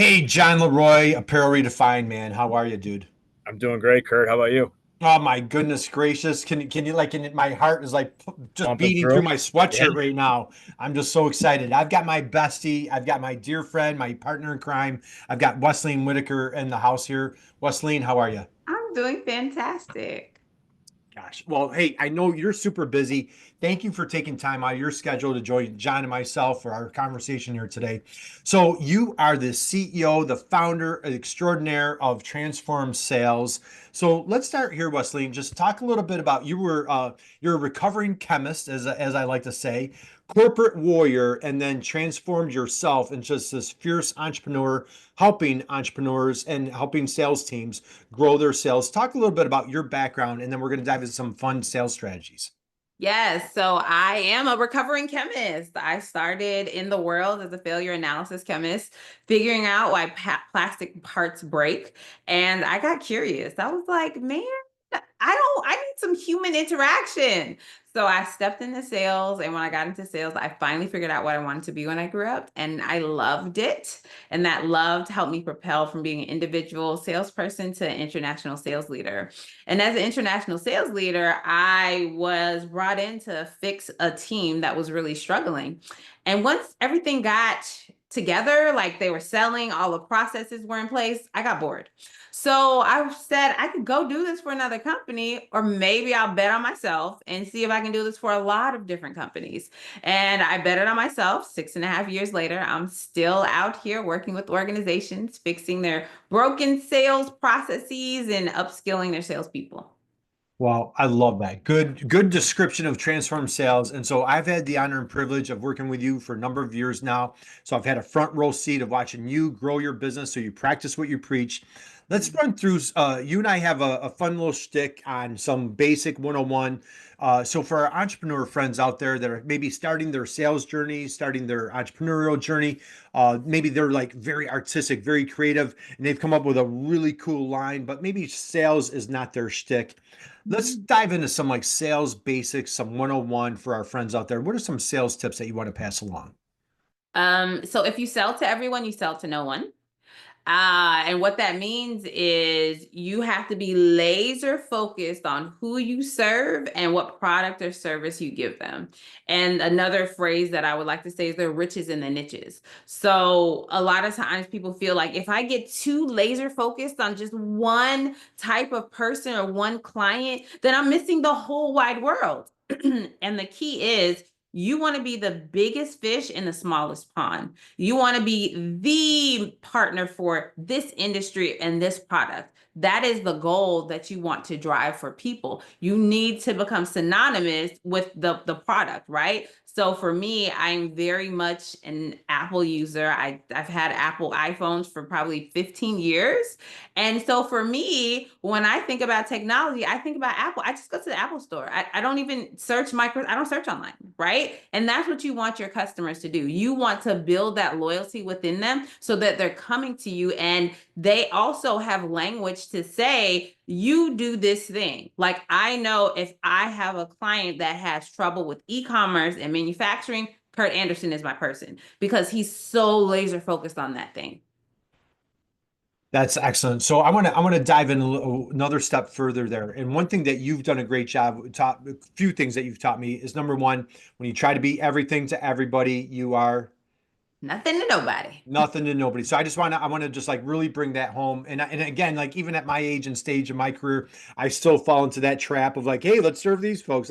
Hey, John Leroy, Apparel Redefined, man. How are you, dude? I'm doing great, Kurt. How about you? Oh my goodness gracious. Can you my heart is like just Pumping beating through through? my Yeah. sweatshirt right now. I'm just so excited. I've got my bestie, I've got my dear friend, my partner in crime. I've got Wesleyne Whittaker in the house here. Wesleyne, how are you? I'm doing fantastic. Gosh. Well, hey, I know you're super busy. Thank you for taking time out of your schedule to join John and myself for our conversation here today. So, you are the CEO, the founder extraordinaire of Transform Sales. So, let's start here, Wesley, and just talk a little bit about you're a recovering chemist, as I like to say, corporate warrior, and then transformed yourself into just this fierce entrepreneur, helping entrepreneurs and helping sales teams grow their sales. Talk a little bit about your background, and then we're going to dive into some fun sales strategies. Yes, so I am a recovering chemist. I started in the world as a failure analysis chemist, figuring out why plastic parts break. And I got curious. I was like, man, I need some human interaction. So I stepped into sales. And when I got into sales, I finally figured out what I wanted to be when I grew up. And I loved it. And that love helped me propel from being an individual salesperson to an international sales leader. And as an international sales leader, I was brought in to fix a team that was really struggling. And once everything got together, like they were selling, all the processes were in place, I got bored. So I said I could go do this for another company, or maybe I'll bet on myself and see if I can do this for a lot of different companies. And I bet it on myself. 6.5 years later, I'm still out here working with organizations, fixing their broken sales processes and upskilling their salespeople. Well, I love that. Good description of transform sales. And so I've had the honor and privilege of working with you for a number of years now. So I've had a front row seat of watching you grow your business. So you practice what you preach. Let's run through. You and I have a fun little shtick on some basic 101. So for our entrepreneur friends out there that are maybe starting their sales journey, starting their entrepreneurial journey, maybe they're like very artistic, very creative, and they've come up with a really cool line, but maybe sales is not their shtick. Let's dive into some like sales basics, some 101 for our friends out there. What are some sales tips that you want to pass along? So if you sell to everyone, you sell to no one. And what that means is you have to be laser focused on who you serve and what product or service you give them. And another phrase that I would like to say is there are riches in the niches. So a lot of times people feel like if I get too laser focused on just one type of person or one client, then I'm missing the whole wide world. And the key is you want to be the biggest fish in the smallest pond. You want to be the partner for this industry and this product. That is the goal that you want to drive for people. You need to become synonymous with the product, right? So for me, I'm very much an Apple user. I've had Apple iPhones for probably 15 years. And so for me, when I think about technology, I think about Apple. I just go to the Apple store. I don't even search I don't search online, right? And that's what you want your customers to do. You want to build that loyalty within them so that they're coming to you and they also have language to say, you do this thing. Like I know if I have a client that has trouble with e-commerce and manufacturing, Kurt Anderson is my person because he's so laser focused on that thing. That's excellent. So I want to dive in another step further there. And one thing that you've done a great job, taught a few things that you've taught me is number one, when you try to be everything to everybody, you are Nothing to nobody. nothing to nobody. So I want to just like really bring that home. And again, like even at my age and stage of my career, I still fall into that trap of like, hey, let's serve these folks.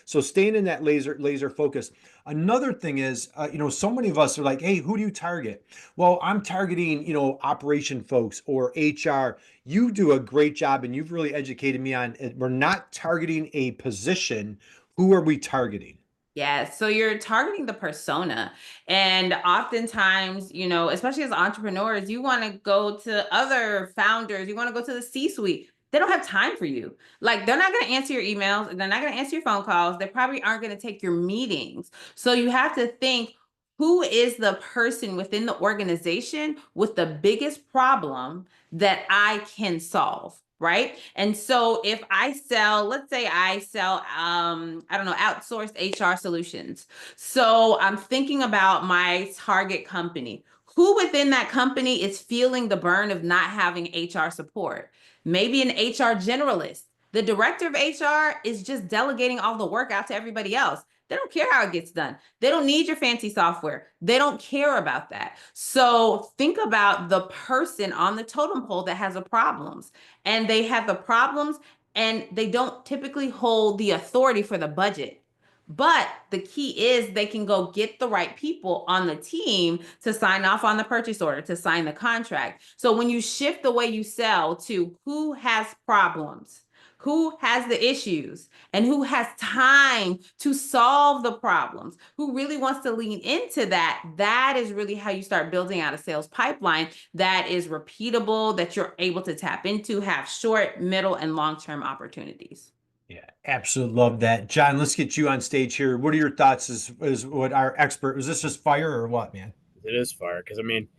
So staying in that laser focus. Another thing is, so many of us are like, hey, who do you target? Well, I'm targeting, operation folks or HR. You do a great job and you've really educated me on it. We're not targeting a position. Who are we targeting? Yeah, so you're targeting the persona. And oftentimes, especially as entrepreneurs, you want to go to other founders, you want to go to the C-suite. They don't have time for you. Like, they're not going to answer your emails, they're not going to answer your phone calls, they probably aren't going to take your meetings. So you have to think who is the person within the organization with the biggest problem that I can solve, right? And so if I sell, let's say I sell I don't know, outsourced HR solutions. So I'm thinking about my target company. Who within that company is feeling the burn of not having HR support? Maybe an HR generalist. The director of HR is just delegating all the work out to everybody else. They don't care how it gets done. They don't need your fancy software. They don't care about that. So think about the person on the totem pole that has the problems, and they have the problems and they don't typically hold the authority for the budget. But the key is they can go get the right people on the team to sign off on the purchase order, to sign the contract. So when you shift the way you sell to who has problems, who has the issues, and who has time to solve the problems, who really wants to lean into that, that is really how you start building out a sales pipeline that is repeatable, that you're able to tap into, have short, middle, and long-term opportunities. Yeah, absolutely love that. John, let's get you on stage here. What are your thoughts as what our expert, is this just fire or what, man? It is fire because I mean,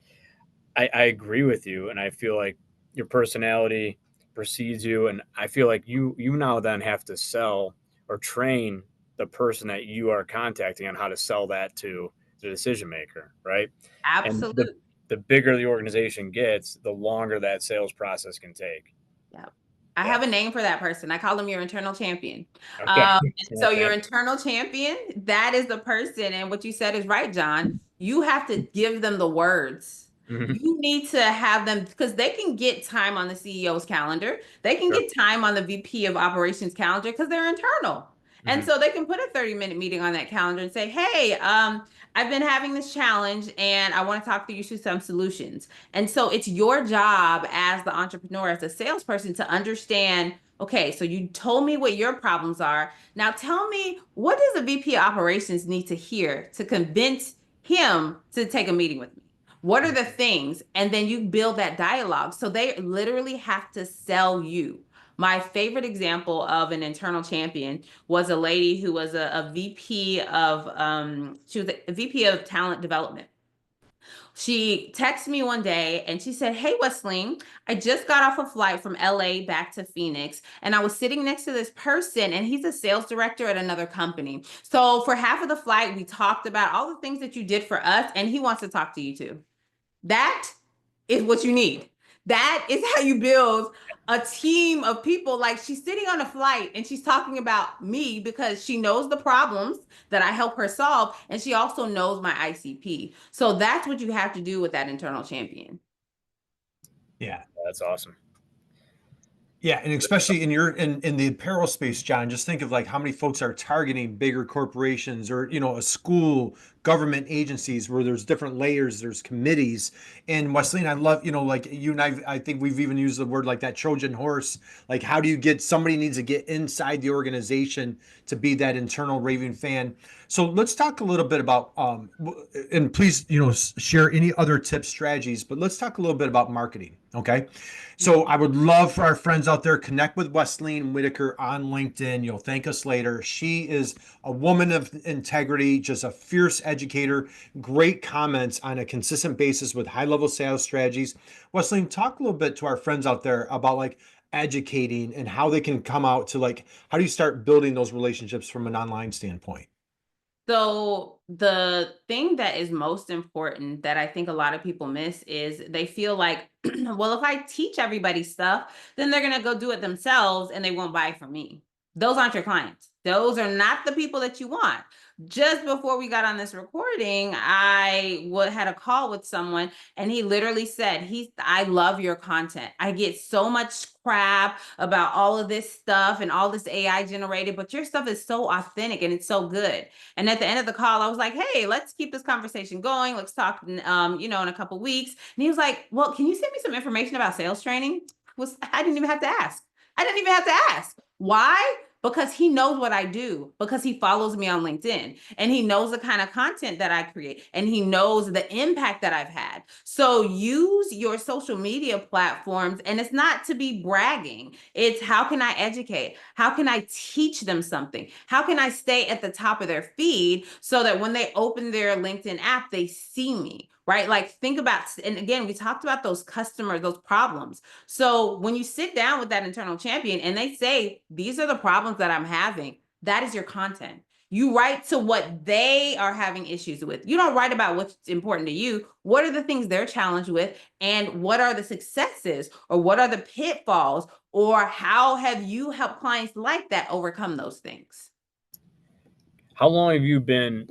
I agree with you, and I feel like your personality precedes you, and I feel like you now then have to sell or train the person that you are contacting on how to sell that to the decision maker, right? And Absolutely. the bigger the organization gets, the longer that sales process can take. Yeah. I Yeah. have a name for that person. I call them your internal champion. Okay. So your Okay. internal champion, that is the person. And what you said is right, John. You have to give them the words. Mhm. You need to have them, because they can get time on the CEO's calendar. They can Sure. get time on the VP of operations calendar because they're internal. And Mhm. so they can put a 30-minute meeting on that calendar and say, hey, I've been having this challenge and I want to talk to you through some solutions. And so it's your job as the entrepreneur, as a salesperson, to understand, okay, so you told me what your problems are. Now tell me, what does a VP of operations need to hear to convince him to take a meeting with me? What are the things? And then you build that dialogue. So they literally have to sell you. My favorite example of an internal champion was a lady who was a VP of she was a VP of talent development. She texted me one day and she said, hey, Wesleyne, I just got off a flight from LA back to Phoenix, and I was sitting next to this person, and he's a sales director at another company. So for half of the flight, we talked about all the things that you did for us, and he wants to talk to you too. That is what you need. That is how you build a team of people. Like, she's sitting on a flight and she's talking about me because she knows the problems that I help her solve. And she also knows my ICP. So that's what you have to do with that internal champion. Yeah. That's awesome. Yeah, and especially in the apparel space, John, just think of like how many folks are targeting bigger corporations or, a school, government agencies where there's different layers, there's committees. And Wesleyne, I love, like you and I think we've even used the word like that Trojan horse. Like, how do you get, somebody needs to get inside the organization to be that internal raving fan. So let's talk a little bit about, and please, share any other tips, strategies, but let's talk a little bit about marketing. Okay. So I would love for our friends out there, connect with Wesleyne Whittaker on LinkedIn. You'll thank us later. She is a woman of integrity, just a fierce educator, great comments on a consistent basis with high-level sales strategies. Wesleyne, talk a little bit to our friends out there about like educating and how they can come out to like, how do you start building those relationships from an online standpoint? So the thing that is most important that I think a lot of people miss is they feel like, well, if I teach everybody stuff, then they're going to go do it themselves and they won't buy from me. Those aren't your clients. Those are not the people that you want. Just before we got on this recording, I had a call with someone, and he literally said, I love your content. I get so much crap about all of this stuff and all this AI generated, but your stuff is so authentic and it's so good. And at the end of the call, I was like, hey, let's keep this conversation going. Let's talk, in a couple weeks. And he was like, well, can you send me some information about sales training? I didn't even have to ask. I didn't even have to ask. Why? Because he knows what I do, because he follows me on LinkedIn and he knows the kind of content that I create and he knows the impact that I've had. So use your social media platforms, and it's not to be bragging. It's how can I educate? How can I teach them something? How can I stay at the top of their feed so that when they open their LinkedIn app, they see me? Right? Like, think about, and again, we talked about those customers, those problems. So when you sit down with that internal champion and they say, these are the problems that I'm having, that is your content. You write to what they are having issues with. You don't write about what's important to you. What are the things they're challenged with? And what are the successes, or what are the pitfalls, or how have you helped clients like that overcome those things? How long have you been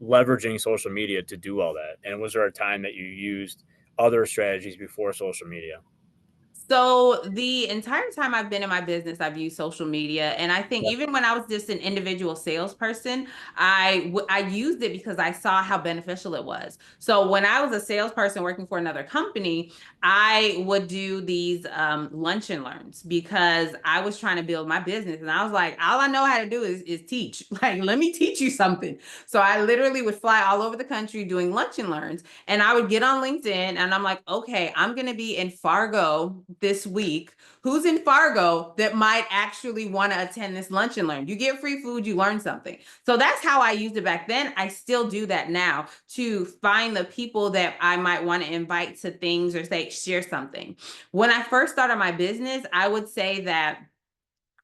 leveraging social media to do all that? And was there a time that you used other strategies before social media? So the entire time I've been in my business, I've used social media, and I think Yeah. even when I was just an individual salesperson, I used it because I saw how beneficial it was. So when I was a salesperson working for another company, I would do these lunch and learns because I was trying to build my business, and I was like, all I know how to do is teach. Like, let me teach you something. So I literally would fly all over the country doing lunch and learns. And I would get on LinkedIn and I'm like, okay, I'm going to be in Fargo this week. Who's in Fargo that might actually want to attend this lunch and learn? You get free food, you learn something. So that's how I used it back then. I still do that now to find the people that I might want to invite to things or say, share something. When I first started my business, I would say that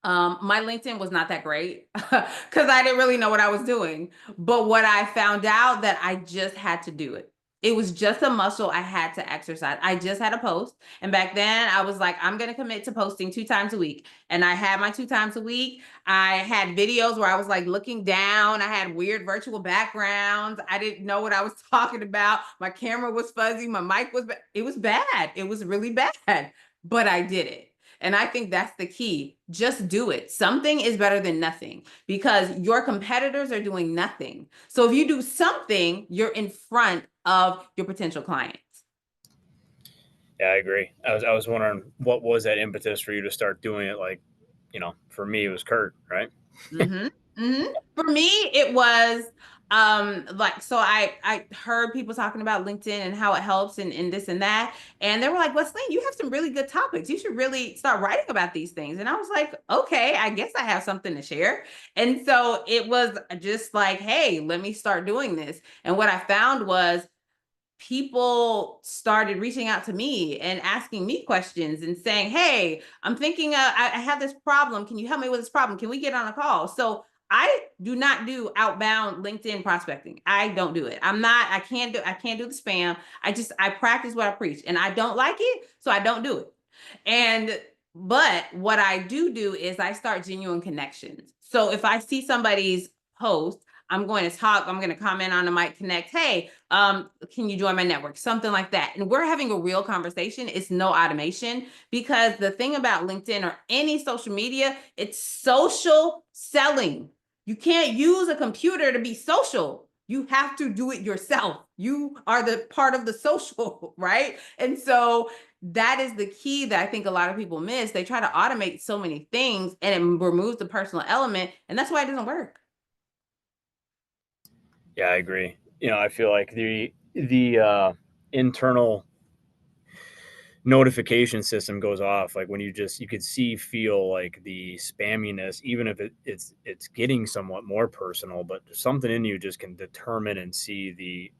my LinkedIn was not that great because I didn't really know what I was doing. But what I found out that I just had to do it. It was just a muscle I had to exercise. I just had to post. And back then I was like, I'm going to commit to posting 2 times a week. And I had my 2 times a week. I had videos where I was like looking down. I had weird virtual backgrounds. I didn't know what I was talking about. My camera was fuzzy. My mic was, it was bad. It was really bad, but I did it. And I think that's the key. Just do it. Something is better than nothing because your competitors are doing nothing. So if you do something, you're in front of your potential clients. Yeah, I agree. I was wondering what was that impetus for you to start doing it? Like, for me, it was Kurt, right? Mm-hmm. Mm-hmm. For me, it was like, so I heard people talking about LinkedIn and how it helps and this and that. And they were like, Wesleyne, you have some really good topics. You should really start writing about these things. And I was like, okay, I guess I have something to share. And so it was just like, hey, let me start doing this. And what I found was people started reaching out to me and asking me questions and saying, hey, I'm thinking I have this problem. Can you help me with this problem? Can we get on a call? So I do not do outbound LinkedIn prospecting. I don't do it. I can't do the spam. I practice what I preach, and I don't like it, so I don't do it. But what I do is I start genuine connections. So if I see somebody's post, I'm going to talk, I'm going to comment on, I might connect, hey, can you join my network? Something like that. And we're having a real conversation. It's no automation, because the thing about LinkedIn or any social media, it's social selling. You can't use a computer to be social. You have to do it yourself. You are the part of the social, right? And so that is the key that I think a lot of people miss. They try to automate so many things and it removes the personal element. And that's why it doesn't work. Yeah, I agree. I feel like the internal notification system goes off like when you could feel like the spamminess, even if it's getting somewhat more personal, but something in you just can determine and see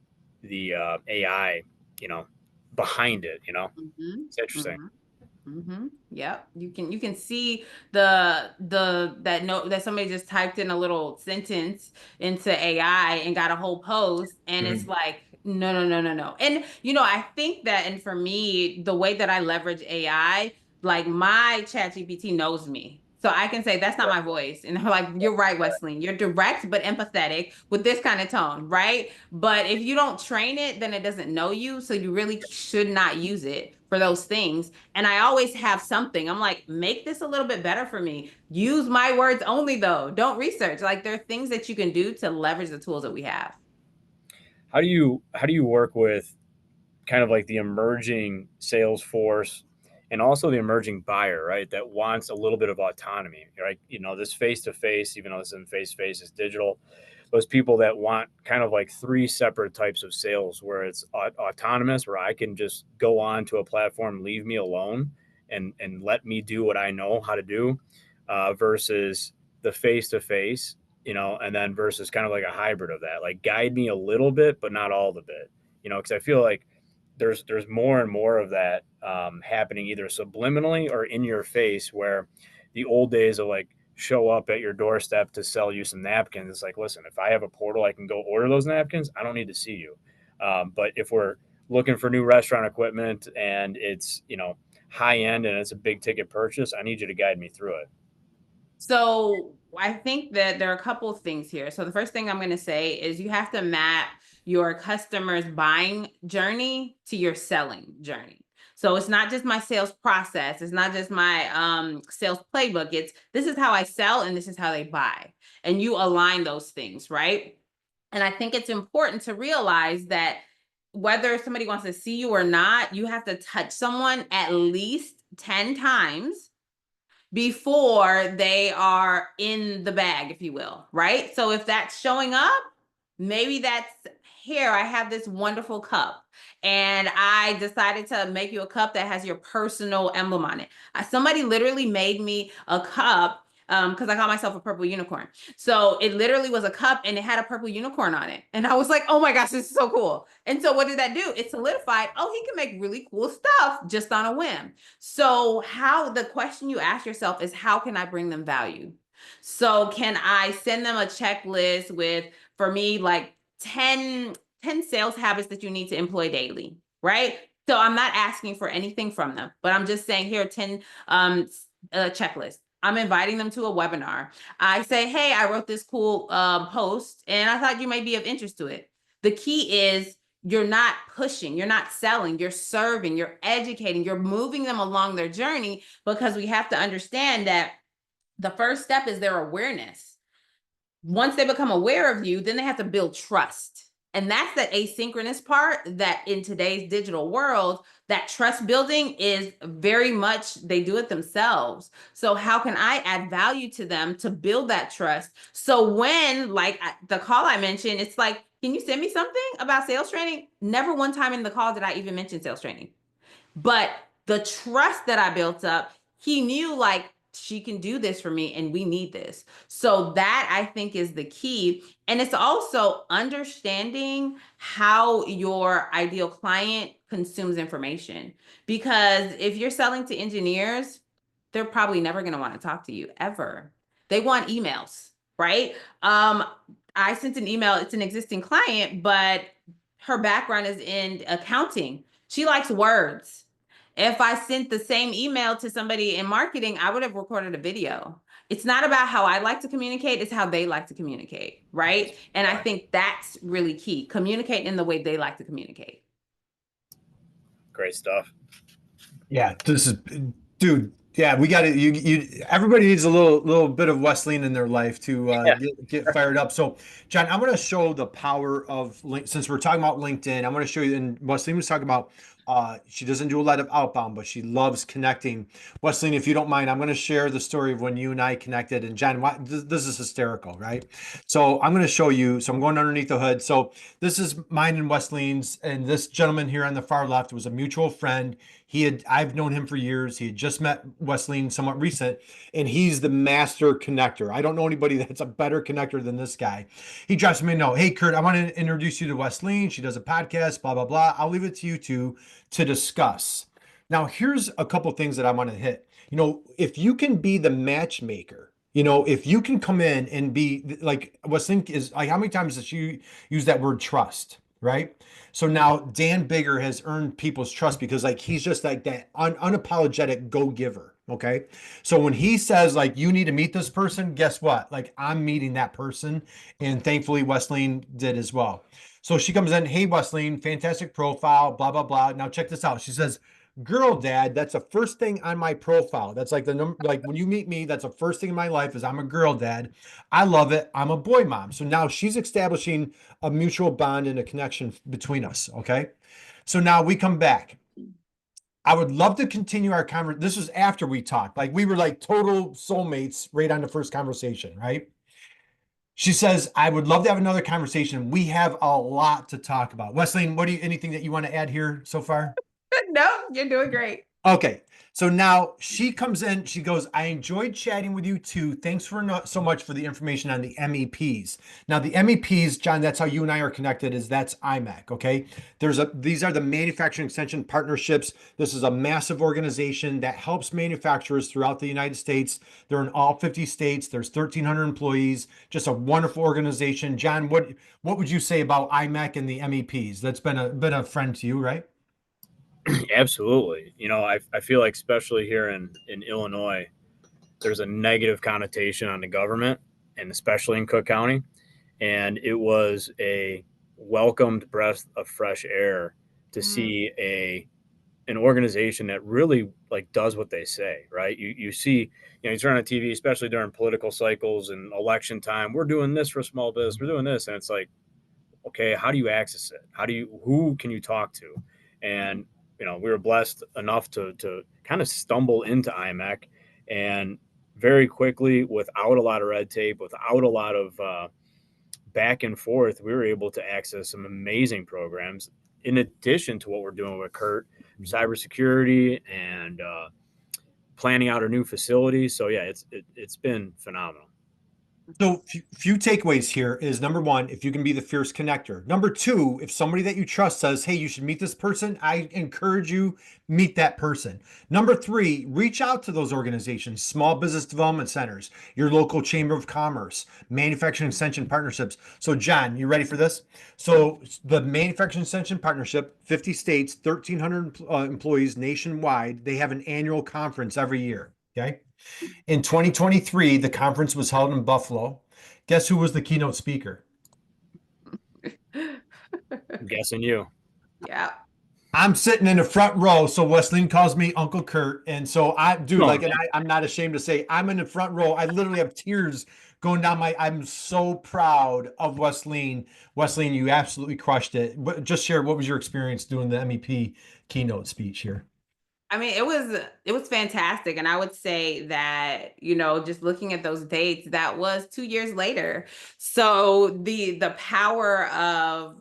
the AI, you know, behind it. Mm-hmm. It's interesting. Mm-hmm. Mm-hmm. Yep. You can see the that note that somebody just typed in a little sentence into AI and got a whole post, and it's Mhm. like, no, no, no, no, no. And I think that, and for me, the way that I leverage AI, like my chat GPT knows me. So I can say that's not my voice. And they're like, you're right, Wesleyne. You're direct but empathetic with this kind of tone, right? But if you don't train it, then it doesn't know you. So you really should not use it for those things. And I always have something. I'm like, make this a little bit better for me. Use my words only, though. Don't research. Like, there are things that you can do to leverage the tools that we have. How do you work with kind of like the emerging sales force and also the emerging buyer, right? That wants a little bit of autonomy, right? This face to face, even though this isn't face to face, it's digital. Those people that want kind of like three separate types of sales, where it's autonomous, where I can just go on to a platform, leave me alone, and let me do what I know how to do, versus the face to face, and then versus kind of like a hybrid of that, like guide me a little bit, but not all the bit, because I feel like there's more and more of that happening either subliminally or in your face, where the old days of like show up at your doorstep to sell you some napkins. It's like, listen, if I have a portal, I can go order those napkins. I don't need to see you. But if we're looking for new restaurant equipment and it's, high end and it's a big ticket purchase, I need you to guide me through it. So I think that there are a couple of things here. So the first thing I'm going to say is you have to map your customer's buying journey to your selling journey. So it's not just my sales process. It's not just my sales playbook. This is how I sell and this is how they buy. And you align those things, right? And I think it's important to realize that whether somebody wants to see you or not, you have to touch someone at least 10 times before they are in the bag, if you will, right? So if that's showing up, maybe that's, here, I have this wonderful cup and I decided to make you a cup that has your personal emblem on it. Somebody literally made me a cup because I call myself a purple unicorn. So it literally was a cup and it had a purple unicorn on it. And I was like, oh my gosh, this is so cool. And so what did that do? It solidified, oh, he can make really cool stuff just on a whim. So the question you ask yourself is, how can I bring them value? So can I send them a checklist with, for me, like 10 sales habits that you need to employ daily, right? So I'm not asking for anything from them, but I'm just saying, here are 10 checklists. I'm inviting them to a webinar. I say, hey, I wrote this cool post and I thought you might be of interest to it. The key is you're not pushing, you're not selling, you're serving, you're educating, you're moving them along their journey, because we have to understand that the first step is their awareness. Once they become aware of you, then they have to build trust. And that's that asynchronous part that in today's digital world, that trust building is very much, they do it themselves. So how can I add value to them to build that trust? So when, like the call I mentioned, it's like, can you send me something about sales training? Never one time in the call did I even mention sales training. But the trust that I built up, he knew, like, she can do this for me and we need this. So that, I think, is the key. And it's also understanding how your ideal client consumes information. Because if you're selling to engineers, they're probably never going to want to talk to you ever. They want emails, right? I sent an email, it's an existing client, but her background is in accounting. She likes words. If I sent the same email to somebody in marketing, I would have recorded a video. It's not about how I like to communicate, it's how they like to communicate, right? And I think that's really key. Communicate in the way they like to communicate. Great stuff. Yeah, dude. Yeah, we got it. Everybody needs a little bit of Wesleyne in their life to get fired up. So, John, I'm going to show the power of since we're talking about LinkedIn. I'm going to show you. And Wesleyne was talking about she doesn't do a lot of outbound, but she loves connecting. Wesleyne, if you don't mind, I'm going to share the story of when you and I connected. And John, this is hysterical, right? So I'm going to show you. So I'm going underneath the hood. So this is mine and Wesleyne's, and this gentleman here on the far left was a mutual friend. I've known him for years. He had just met Wesleyne somewhat recent, and he's the master connector. I don't know anybody that's a better connector than this guy. He drops me a note. Hey, Kurt, I want to introduce you to Wesleyne. She does a podcast, blah, blah, blah. I'll leave it to you two to discuss. Now, here's a couple things that I want to hit. If you can be the matchmaker, if you can come in and be like Wesleyne is, like, how many times does she use that word trust? Right. So now Dan Bigger has earned people's trust because, like, he's just like that unapologetic go-giver. Okay. So when he says, like, you need to meet this person, guess what? Like, I'm meeting that person. And thankfully Wesleyne did as well. So she comes in, hey, Wesleyne, fantastic profile, blah, blah, blah. Now check this out. She says, girl dad, that's the first thing on my profile. That's like the number, like when you meet me, that's the first thing in my life is I'm a girl dad. I love it. I'm a boy mom. So now she's establishing a mutual bond and a connection between us. Okay. So now we come back. I would love to continue our conversation. This was after we talked. Like, we were like total soulmates right on the first conversation, right? She says, I would love to have another conversation. We have a lot to talk about. Wesleyne, anything that you want to add here so far? No, you're doing great. Okay. So now she comes in, she goes, I enjoyed chatting with you too. Thanks for not so much for the information on the MEPs. Now the MEPs, John, that's how you and I are connected, is that's IMAC. Okay. These are the manufacturing extension partnerships. This is a massive organization that helps manufacturers throughout the United States. They're in all 50 states. There's 1,300 employees, just a wonderful organization. John, what would you say about IMAC and the MEPs? That's been a friend to you, right? Absolutely. I feel like especially here in Illinois, there's a negative connotation on the government, and especially in Cook County. And it was a welcomed breath of fresh air to see an organization that really like does what they say, right? You see, you turn on TV, especially during political cycles and election time, we're doing this for small business, we're doing this. And it's like, okay, how do you access it? Who can you talk to? And, we were blessed enough to kind of stumble into IMAC, and very quickly, without a lot of red tape, without a lot of back and forth, we were able to access some amazing programs in addition to what we're doing with Kurt, cybersecurity and planning out our new facility. So yeah, it's been phenomenal. So few takeaways here is number one, if you can be the fierce connector. Number two, if somebody that you trust says, hey, you should meet this person, I encourage you meet that person. Number three, reach out to those organizations, small business development centers, your local chamber of commerce, manufacturing extension partnerships. So John, you ready for this? So the manufacturing extension partnership, 50 states, 1,300 employees nationwide, they have an annual conference every year. Okay. In 2023, the conference was held in Buffalo. Guess who was the keynote speaker? I'm guessing you. Yeah. I'm sitting in the front row, so Wesleyne calls me Uncle Kurt, and so I'm not ashamed to say I'm in the front row. I literally have tears going down I'm so proud of Wesleyne. Wesleyne, you absolutely crushed it. Just share, what was your experience doing the MEP keynote speech here? I mean, it was fantastic. And I would say that, just looking at those dates, that was 2 years later. So the power of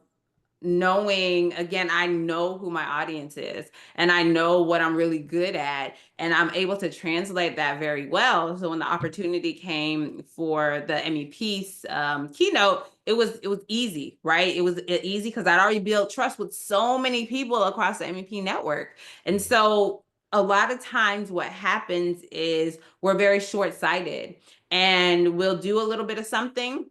knowing, again, I know who my audience is and I know what I'm really good at, and I'm able to translate that very well. So when the opportunity came for the MEP's keynote, it was easy, right? It was easy because I'd already built trust with so many people across the MEP network. And so a lot of times what happens is we're very short-sighted, and we'll do a little bit of something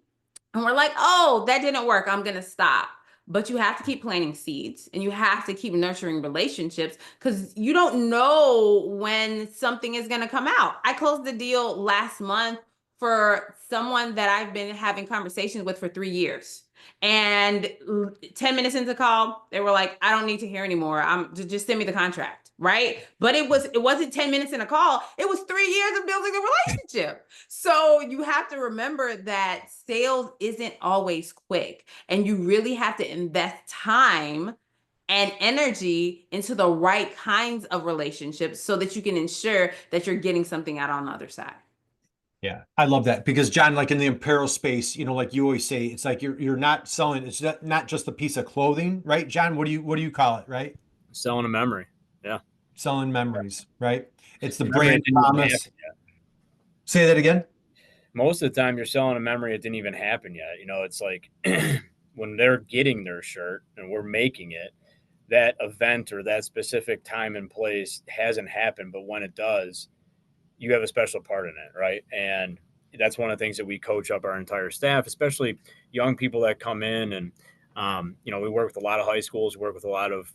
and we're like, oh, that didn't work, I'm going to stop. But you have to keep planting seeds, and you have to keep nurturing relationships, because you don't know when something is going to come out. I closed the deal last month for someone that I've been having conversations with for 3 years. And 10 minutes into the call, they were like, I don't need to hear anymore. Just send me the contract. Right. But it wasn't 10 minutes in a call. It was 3 years of building a relationship. So you have to remember that sales isn't always quick, and you really have to invest time and energy into the right kinds of relationships so that you can ensure that you're getting something out on the other side. Yeah, I love that because John, like in the apparel space, like you always say, it's like you're not selling, it's not just a piece of clothing, right? John, what do you call it, right? Selling a memory. Yeah. Selling memories, right? It's the Memory brand didn't even promise. happen yet. Say that again. Most of the time you're selling a memory it didn't even happen yet. It's like when they're getting their shirt and we're making it, that event or that specific time and place hasn't happened, but when it does, you have a special part in it, right? And that's one of the things that we coach up our entire staff, especially young people that come in. And we work with a lot of high schools, we work with a lot of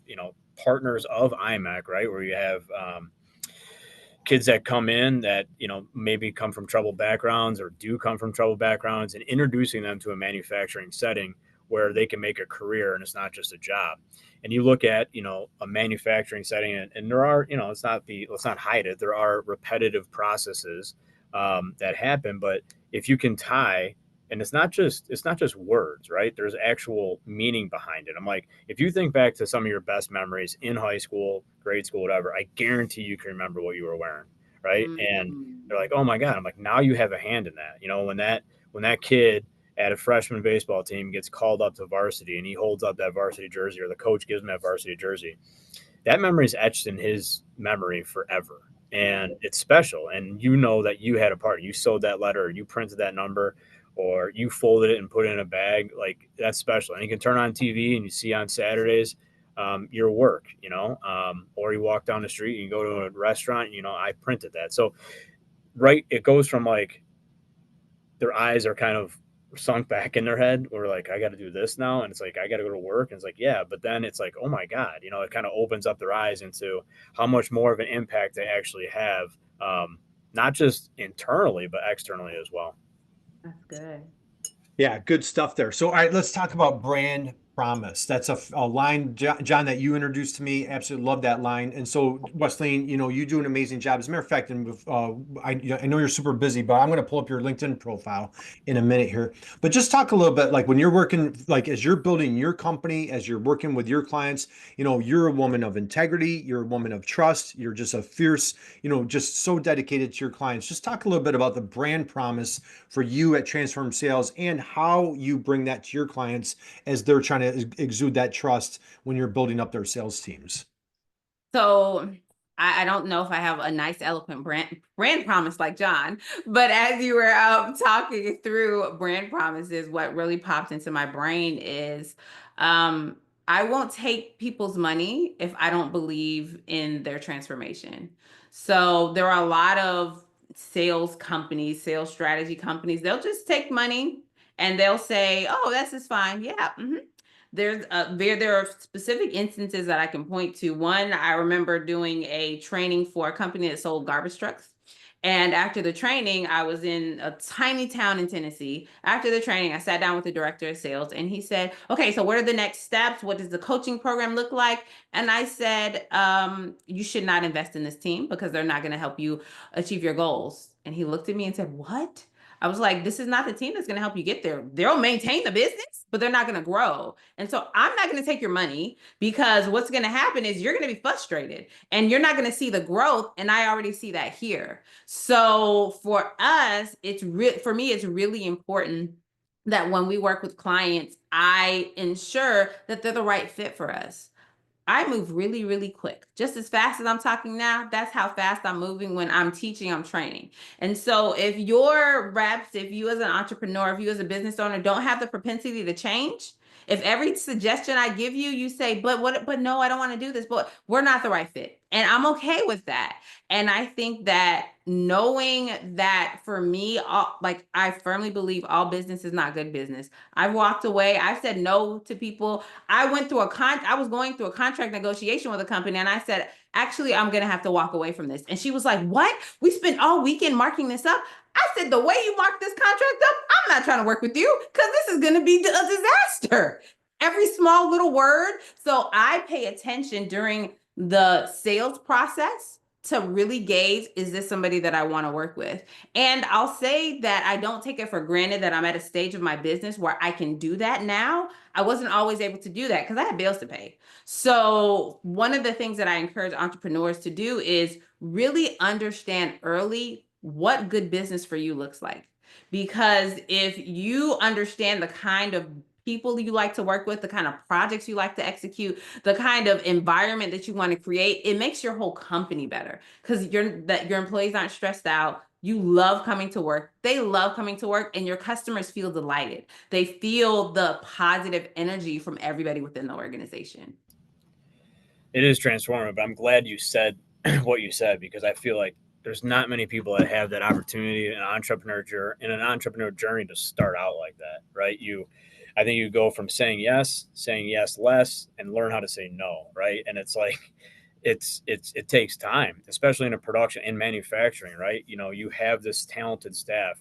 partners of IMAC, right, where you have kids that come in that maybe come from troubled backgrounds or do come from troubled backgrounds, and introducing them to a manufacturing setting where they can make a career and it's not just a job. And you look at a manufacturing setting, and there are let's not hide it, there are repetitive processes that happen. But if you can tie, and it's not just words, right, there's actual meaning behind it. I'm like, if you think back to some of your best memories in high school, grade school, whatever, I guarantee you can remember what you were wearing, right? And they're like, oh my God. I'm like, now you have a hand in that. When that kid at a freshman baseball team gets called up to varsity and he holds up that varsity jersey, or the coach gives him that varsity jersey, that memory is etched in his memory forever. And it's special. And you know that you had a part. You sewed that letter, or you printed that number, or you folded it and put it in a bag. Like, that's special. And you can turn on TV and you see on Saturdays your work, or you walk down the street and you go to a restaurant, I printed that. So, right, it goes from like their eyes are kind of sunk back in their head, or like, I got to do this now, and it's like, I got to go to work, and it's like, yeah, but then it's like, oh my god, it kind of opens up their eyes into how much more of an impact they actually have, not just internally but externally as well. That's good. Yeah, good stuff there. So, all right, let's talk about brand promise. That's a line, John, that you introduced to me. Absolutely love that line. And so, Wesleyne, you do an amazing job. As a matter of fact, and I know you're super busy, but I'm going to pull up your LinkedIn profile in a minute here. But just talk a little bit, like when you're working, like as you're building your company, as you're working with your clients, you're a woman of integrity, you're a woman of trust, you're just a fierce, just so dedicated to your clients. Just talk a little bit about the brand promise for you at Transform Sales and how you bring that to your clients as they're trying to exude that trust when you're building up their sales teams. So I don't know if I have a nice, eloquent brand promise like John, but as you were talking through brand promises, what really popped into my brain is I won't take people's money if I don't believe in their transformation. So there are a lot of sales companies, sales strategy companies, they'll just take money and they'll say, oh, this is fine. Yeah. There are specific instances that I can point to. One, I remember doing a training for a company that sold garbage trucks. And after the training, I was in a tiny town in Tennessee. After the training, I sat down with the director of sales and he said, okay, so what are the next steps? What does the coaching program look like? And I said, you should not invest in this team because they're not going to help you achieve your goals. And he looked at me and said, what? I was like, this is not the team that's going to help you get there. They'll maintain the business, but they're not going to grow. And so I'm not going to take your money because what's going to happen is you're going to be frustrated and you're not going to see the growth. And I already see that here. So for us, for me, it's really important that when we work with clients, I ensure that they're the right fit for us. I move really, really quick. Just as fast as I'm talking now, that's how fast I'm moving when I'm teaching, I'm training. And so if your reps, if you as an entrepreneur, if you as a business owner don't have the propensity to change, if every suggestion I give you, you say, but no, I don't want to do this, but we're not the right fit. And I'm okay with that. And I think that knowing that for me, I firmly believe all business is not good business. I've walked away. I've said no to people. I was going through a contract negotiation with a company and I said, actually, I'm going to have to walk away from this. And she was like, what? We spent all weekend marking this up. I said, the way you mark this contract up, I'm not trying to work with you because this is going to be a disaster. Every small little word. So I pay attention during the sales process to really gauge, is this somebody that I want to work with? And I'll say that I don't take it for granted that I'm at a stage of my business where I can do that now. I wasn't always able to do that because I had bills to pay. So one of the things that I encourage entrepreneurs to do is really understand early what good business for you looks like. Because if you understand the kind of people you like to work with, the kind of projects you like to execute, the kind of environment that you want to create, it makes your whole company better because your employees aren't stressed out. You love coming to work. They love coming to work and your customers feel delighted. They feel the positive energy from everybody within the organization. It is transformative, but I'm glad you said what you said because I feel like there's not many people that have that opportunity in an entrepreneur journey to start out like that, right? I think you go from saying yes less, and learn how to say no, right? And it's like it takes time, especially in a production in manufacturing, right? You have this talented staff,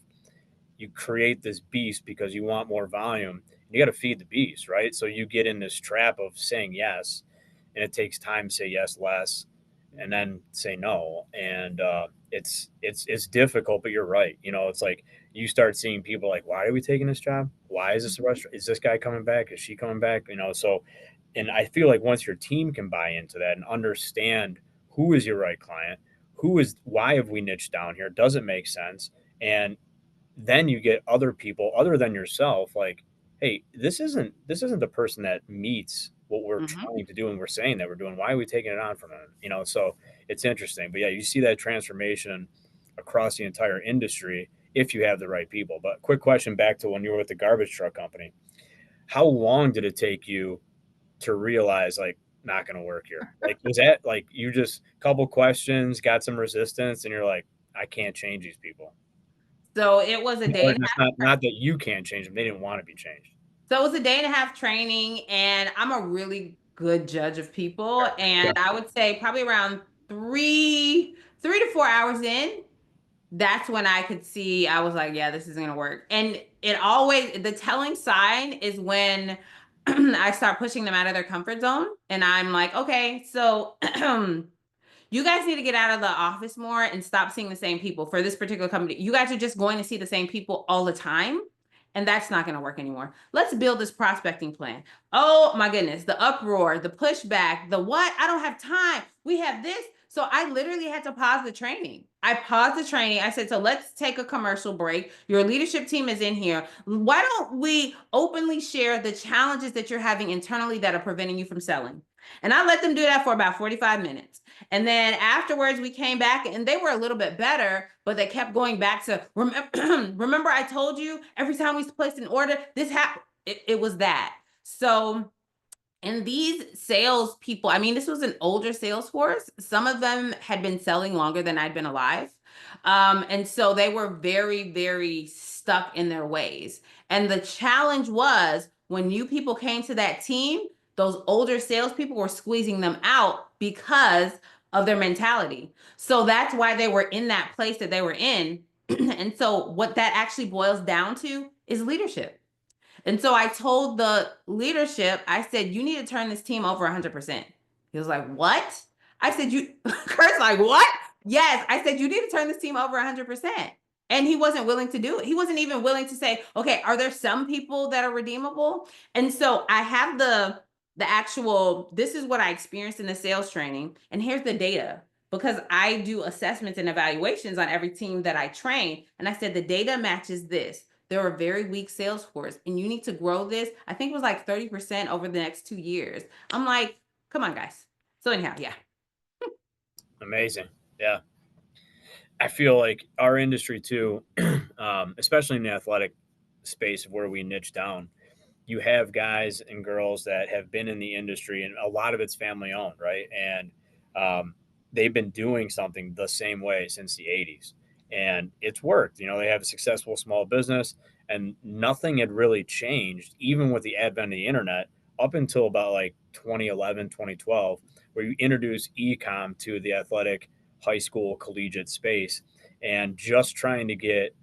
you create this beast because you want more volume. You got to feed the beast, right? So you get in this trap of saying yes, and it takes time to say yes less, and then say no. And it's difficult, but you're right. It's like you start seeing people like, why are we taking this job? Why is this a restaurant? Is this guy coming back? Is she coming back? So, and I feel like once your team can buy into that and understand who is your right client, why have we niched down here? Does it make sense? And then you get other people other than yourself like, hey, this isn't the person that meets what we're trying to do and we're saying that we're doing. Why are we taking it on from them? You know, so it's interesting. But yeah, you see that transformation across the entire industry if you have the right people. But quick question back to when you were with the garbage truck company. How long did it take you to realize like not going to work here? Like, was that like you just couple questions, got some resistance, and you're like, I can't change these people? So it was a day Or and a that's half. not that you can't change them; they didn't want to be changed. So it was a day and a half training, and I'm a really good judge of people. And I would say probably around 3 to 4 hours in, that's when I could see, I was like, yeah, this isn't gonna work. And it always, the telling sign is when I start pushing them out of their comfort zone. And I'm like, okay, so you guys need to get out of the office more and stop seeing the same people for this particular company. You guys are just going to see the same people all the time. And that's not going to work anymore. Let's build this prospecting plan. Oh my goodness, the uproar, the pushback, the what? I don't have time. We have this. So I literally had to pause the training. I paused the training. I said, so let's take a commercial break. Your leadership team is in here. Why don't we openly share the challenges that you're having internally that are preventing you from selling? And I let them do that for about 45 minutes. And then afterwards, we came back and they were a little bit better, but they kept going back to, remember I told you every time we placed an order, this happened. It was that. So, and these sales people, I mean, this was an older sales force. Some of them had been selling longer than I'd been alive. And so they were very, very stuck in their ways. And the challenge was when new people came to that team, those older salespeople were squeezing them out because of their mentality. So that's why they were in that place that they were in. And so what that actually boils down to is leadership. And so I told the leadership, I said, you need to turn this team over 100%. He was like, what? I said, Kurt's like, what? Yes. I said, you need to turn this team over 100%. And he wasn't willing to do it. He wasn't even willing to say, okay, are there some people that are redeemable? And so I have the actual, this is what I experienced in the sales training. And here's the data, because I do assessments and evaluations on every team that I train. And I said, the data matches this. They're a very weak sales force and you need to grow this. I think it was like 30% over the next 2 years. I'm like, come on, guys. So anyhow, yeah. Amazing. Yeah. I feel like our industry too, especially in the athletic space of where we niche down, you have guys and girls that have been in the industry and a lot of it's family owned, right? And they've been doing something the same way since the 80s and it's worked. You know, they have a successful small business and nothing had really changed, even with the advent of the internet, up until about like 2011, 2012, where you introduce e-com to the athletic high school collegiate space and just trying to get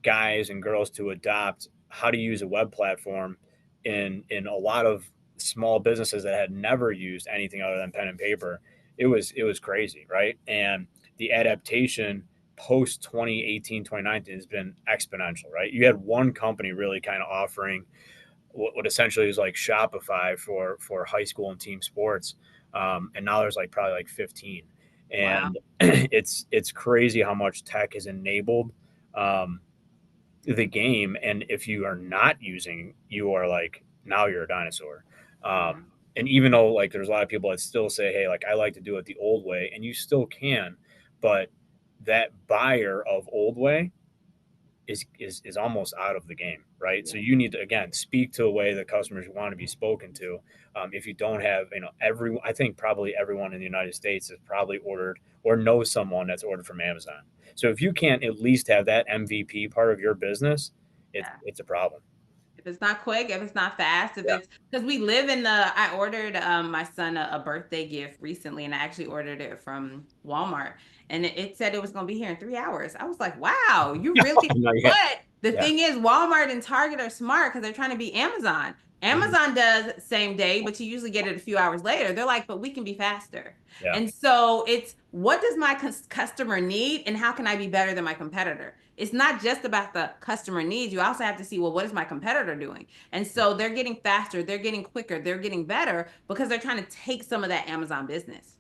guys and girls to adopt how to use a web platform in a lot of small businesses that had never used anything other than pen and paper. It was crazy, right? And the adaptation post 2018 2019 has been exponential, right? You had one company really kind of offering what essentially is like Shopify for high school and team sports, and now there's like probably like 15. Wow. And it's crazy how much tech has enabled the game. And if you are not using, you are like, now you're a dinosaur. And even though like there's a lot of people that still say, hey, like I like to do it the old way, and you still can, but that buyer of old way is almost out of the game, right? Yeah. So you need to again speak to a way that customers want to be spoken to. If you don't have, I think probably everyone in the United States has probably ordered or knows someone that's ordered from Amazon. So if you can't at least have that MVP part of your business, it's a problem. If it's not quick, if it's not fast, if it's because we live in I ordered my son a birthday gift recently, and I actually ordered it from Walmart, and it said it was going to be here in 3 hours. I was like, wow, you really, but the thing is Walmart and Target are smart because they're trying to be Amazon. Amazon does same day, but you usually get it a few hours later. They're like, but we can be faster. Yeah. And so it's what does my customer need and how can I be better than my competitor? It's not just about the customer needs. You also have to see, well, what is my competitor doing? And so they're getting faster, they're getting quicker, they're getting better because they're trying to take some of that Amazon business.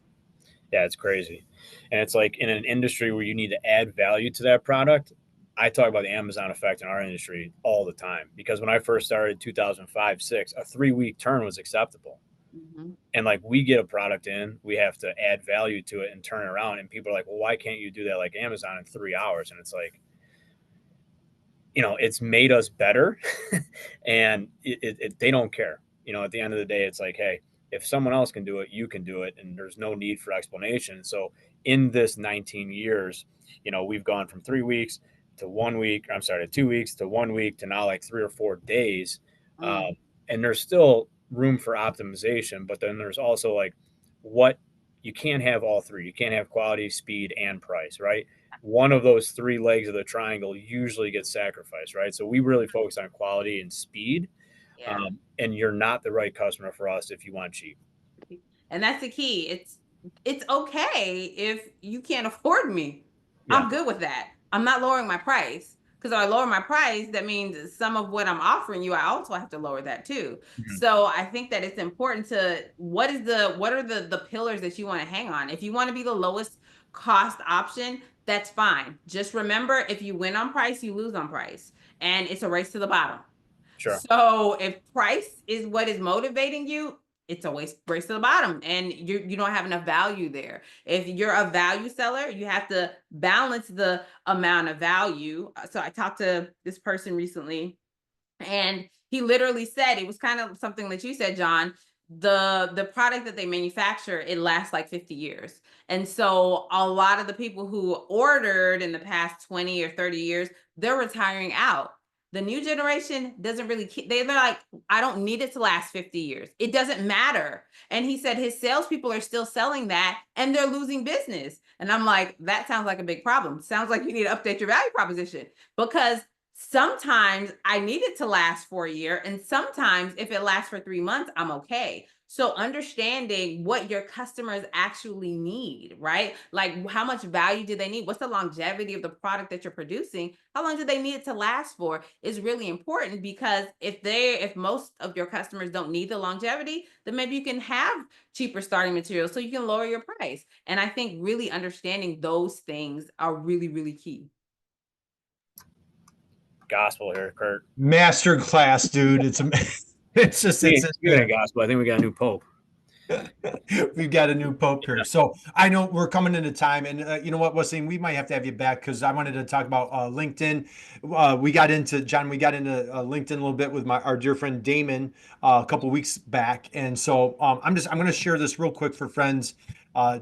Yeah, it's crazy. And it's like in an industry where you need to add value to that product. I talk about the Amazon effect in our industry all the time because when I first started 2005, 6, a 3-week turn was acceptable. Mhm. And like we get a product in, we have to add value to it and turn it around. And people are like, well, why can't you do that like Amazon in 3 hours? And it's like, it's made us better and they don't care. At the end of the day, it's like, hey, if someone else can do it, you can do it. And there's no need for explanation. So in this 19 years, we've gone from 3 weeks to 1 week, I'm sorry, to 2 weeks to 1 week to now like 3 or 4 days. Mm. And there's still room for optimization, but then there's also like what you can't have all three. You can't have quality, speed, and price, right? One of those three legs of the triangle usually gets sacrificed, right? So we really focus on quality and speed. Yeah. And you're not the right customer for us if you want cheap. And that's the key. It's okay if you can't afford me. Yeah, I'm good with that. I'm not lowering my price, because if I lower my price, that means some of what I'm offering you, I also have to lower that too. Mhm. So I think that it's important to what are the pillars that you want to hang on. If you want to be the lowest cost option, that's fine. Just remember, if you win on price, you lose on price, and it's a race to the bottom. Sure. So if price is what is motivating you, it's always race to the bottom, and you don't have enough value there. If you're a value seller, you have to balance the amount of value. So I talked to this person recently, and he literally said, it was kind of something that you said, John. The product that they manufacture, it lasts like 50 years. And so a lot of the people who ordered in the past 20 or 30 years, they're retiring out. The new generation doesn't really they're like, I don't need it to last 50 years. It doesn't matter. And he said his salespeople are still selling that and they're losing business. And I'm like, that sounds like a big problem. Sounds like you need to update your value proposition, because sometimes I need it to last for a year, and sometimes if it lasts for 3 months, I'm okay. So understanding what your customers actually need, right? Like, how much value do they need? What's the longevity of the product that you're producing? How long do they need it to last for is really important, because if most of your customers don't need the longevity, then maybe you can have cheaper starting materials so you can lower your price. And I think really understanding those things are really, really key. Gospel here, Kurt. Master class, dude. It's just it's Speaking of gospel, I think we got a new pope. We've got a new pope here. So I know we're coming into time, and you know what, Wesleyne, we might have to have you back, because I wanted to talk about LinkedIn. We got into LinkedIn a little bit with our dear friend Damon a couple weeks back, and so I'm going to share this real quick for friends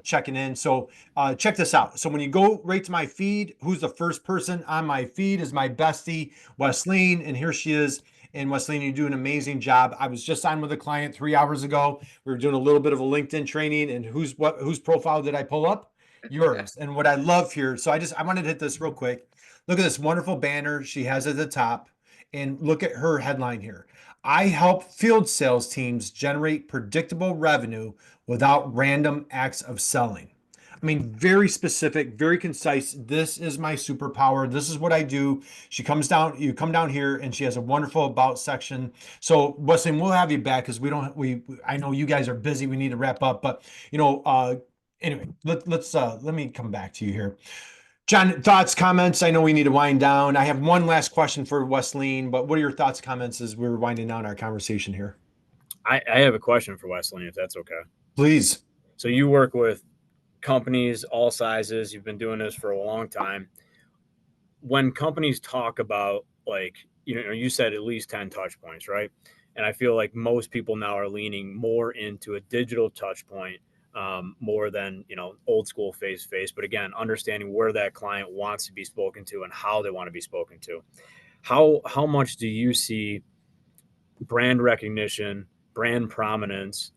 checking in. So check this out. So when you go right to my feed, who's the first person on my feed is my bestie Wesleyne, and here she is. And Wesleyne, you do an amazing job. I was just on with a client 3 hours ago. We were doing a little bit of a LinkedIn training, and whose profile did I pull up? Yours. And what I love here, so I wanted to hit this real quick. Look at this wonderful banner she has at the top, and look at her headline here. I help field sales teams generate predictable revenue without random acts of selling. I mean, very specific, very concise. This is my superpower. This is what I do. You come down here, and she has a wonderful about section. So Wesley, we'll have you back, because I know you guys are busy. We need to wrap up, but anyway, let me come back to you here. John, thoughts, comments? I know we need to wind down. I have one last question for Wesleyne, but what are your thoughts, comments as we're winding down our conversation here? I have a question for Wesleyne, if that's okay. Please. So you work with companies all sizes. You've been doing this for a long time. When companies talk about, like, you said at least 10 touch points, right? And I feel like most people now are leaning more into a digital touch point, more than, old school face to face. But again, understanding where that client wants to be spoken to and how they want to be spoken to. How much do you see brand recognition, brand prominence?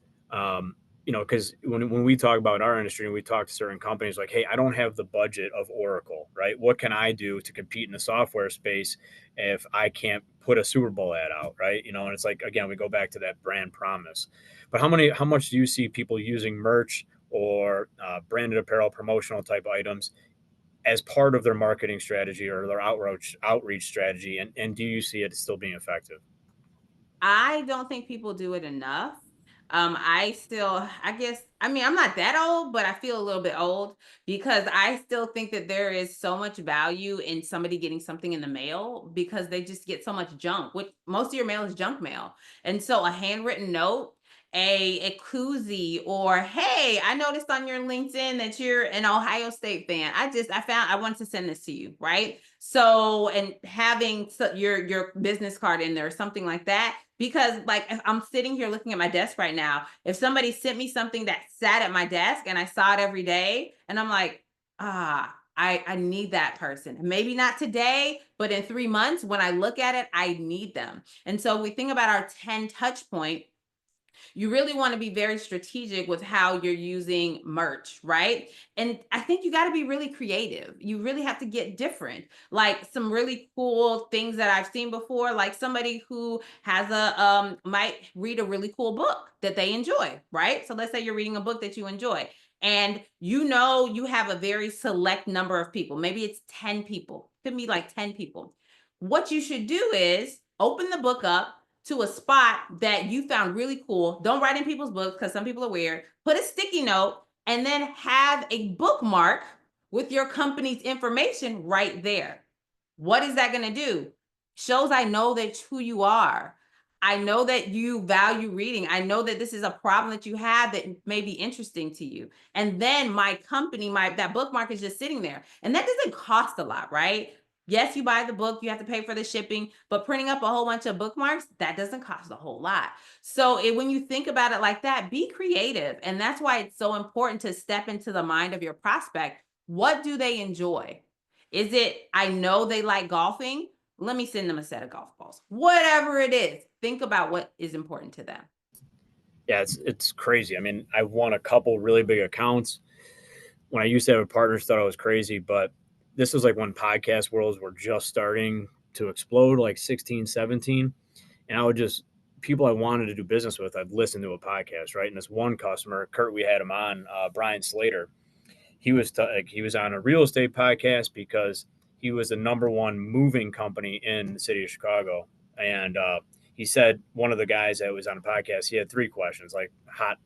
Because when we talk about our industry and we talk to certain companies, like, hey, I don't have the budget of Oracle, right? What can I do to compete in the software space if I can't put a Super Bowl ad out, right? And it's like, again, we go back to that brand promise. But how much do you see people using merch or branded apparel, promotional type items as part of their marketing strategy or their outreach strategy? And do you see it still being effective? I don't think people do it enough. I'm not that old, but I feel a little bit old, because I still think that there is so much value in somebody getting something in the mail, because they just get so much junk, which most of your mail is junk mail. And so a handwritten note a koozie, or hey, I noticed on your LinkedIn that you're an Ohio State fan. I wanted to send this to you, right? So, and having your business card in there or something like that, because like if I'm sitting here looking at my desk right now, if somebody sent me something that sat at my desk and I saw it every day, and I'm like, I need that person. Maybe not today, but in 3 months when I look at it, I need them. And so we think about our 10 touch point. You really want to be very strategic with how you're using merch, right? And I think you got to be really creative. You really have to get different. Like some really cool things that I've seen before, like somebody who has might read a really cool book that they enjoy, right? So let's say you're reading a book that you enjoy, and you have a very select number of people. Maybe it's 10 people. Could be like 10 people. What you should do is open the book up to a spot that you found really cool. Don't write in people's books because some people are weird. Put a sticky note and then have a bookmark with your company's information right there. What is that going to do? Shows I know that's who you are. I know that you value reading. I know that this is a problem that you have that may be interesting to you. And then my company, that bookmark is just sitting there. And that doesn't cost a lot, right? Yes, you buy the book, you have to pay for the shipping, but printing up a whole bunch of bookmarks, that doesn't cost a whole lot. So when you think about it like that, be creative. And that's why it's so important to step into the mind of your prospect. What do they enjoy? Is it, I know they like golfing. Let me send them a set of golf balls. Whatever it is, think about what is important to them. Yeah, it's crazy. I mean, I won a couple really big accounts. When I used to have a partner, thought I was crazy, but this was like when podcast worlds were just starting to explode, like 16, 17. And I would just, people I wanted to do business with, I'd listen to a podcast, right? And this one customer, Kurt, we had him on, Brian Slater. He was on a real estate podcast because he was the number one moving company in the city of Chicago. And he said one of the guys that was on the podcast, he had 3 questions, like hot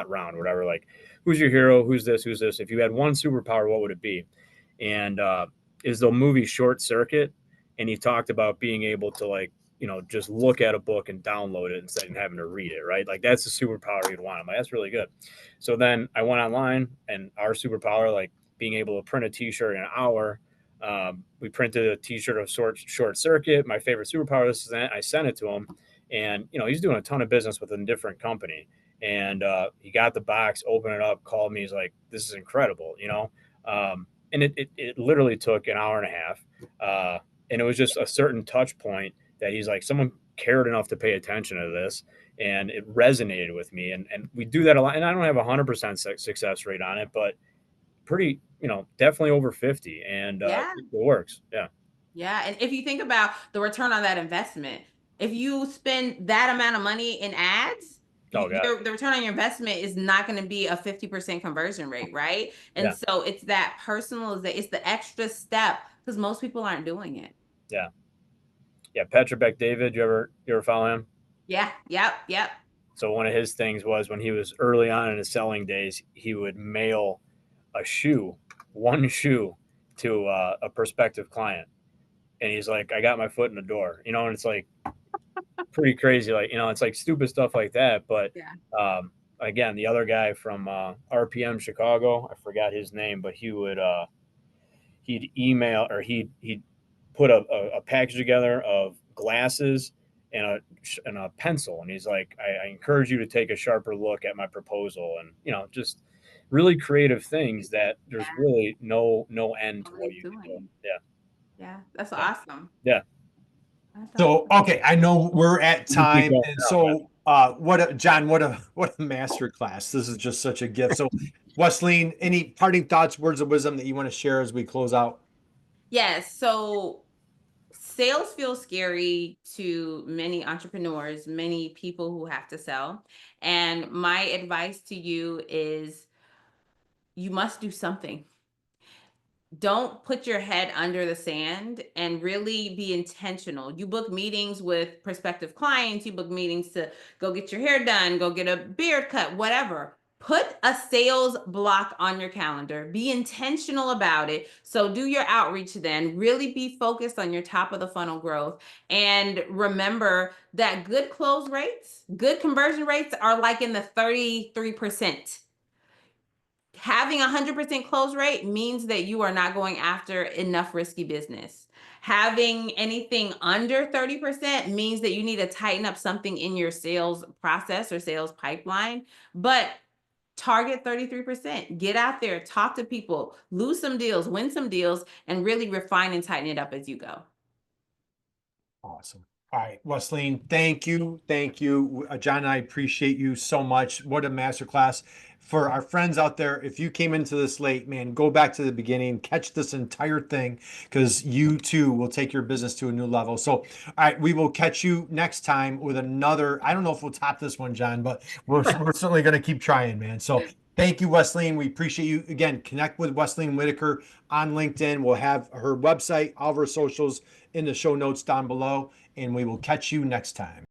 round, whatever, like, who's your hero? Who's this? Who's this? If you had one superpower, what would it be? And is the movie Short Circuit. And he talked about being able to, like, just look at a book and download it instead of having to read it, right? Like, that's the superpower you'd want. I'm like, that's really good. So then I went online, and our superpower, like being able to print a t-shirt in an hour. We printed a t-shirt of Short Circuit, my favorite superpower. This is that. I sent it to him, and he's doing a ton of business with a different company. And he got the box, opened it up, called me. He's like, this is incredible, and it literally took an hour and a half. And it was just a certain touch point that he's like, someone cared enough to pay attention to this, and it resonated with me. And we do that a lot. And I don't have 100% success rate on it, but pretty, definitely over 50. And Yeah. it works. Yeah. Yeah. And if you think about the return on that investment, if you spend that amount of money in ads, Oh, God. the return on your investment is not going to be a 50% conversion rate, right? And so it's that personalization, it's the extra step, because most people aren't doing it. Yeah. Yeah. Petra Beck David, you ever follow him? Yeah. Yep. So one of his things was, when he was early on in his selling days, he would mail one shoe to a prospective client. And he's like, I got my foot in the door, and it's like pretty crazy. Like, it's like stupid stuff like that. But again, the other guy from RPM Chicago, I forgot his name, but he would, he'd email, or he'd put a package together of glasses and a pencil. And he's like, I encourage you to take a sharper look at my proposal. And, just really creative things that there's really no end to what you can do. Yeah. That's awesome. Yeah. So, okay, I know we're at time. And so, John, what a master class. This is just such a gift. So, Wesleyne, any parting thoughts, words of wisdom that you want to share as we close out? Yes. So sales feels scary to many entrepreneurs, many people who have to sell. And my advice to you is you must do something. Don't put your head under the sand, and really be intentional. You book meetings with prospective clients, you book meetings to go get your hair done, go get a beard cut, whatever. Put a sales block on your calendar. Be intentional about it. So do your outreach then. Really be focused on your top of the funnel growth. And remember that good close rates, good conversion rates are like in the 33%. Having 100% close rate means that you are not going after enough risky business. Having anything under 30% means that you need to tighten up something in your sales process or sales pipeline. But target 33%. Get out there, talk to people, lose some deals, win some deals, and really refine and tighten it up as you go. Awesome. All right, Wesleyne, thank you. Thank you. John and I appreciate you so much. What a masterclass. For our friends out there, if you came into this late, man, go back to the beginning, catch this entire thing, because you too will take your business to a new level. So, all right, we will catch you next time with another. I don't know if we'll top this one, John, but we're certainly going to keep trying, man. So, thank you, Wesleyne. We appreciate you. Again, connect with Wesleyne Whittaker on LinkedIn. We'll have her website, all of her socials in the show notes down below, and we will catch you next time.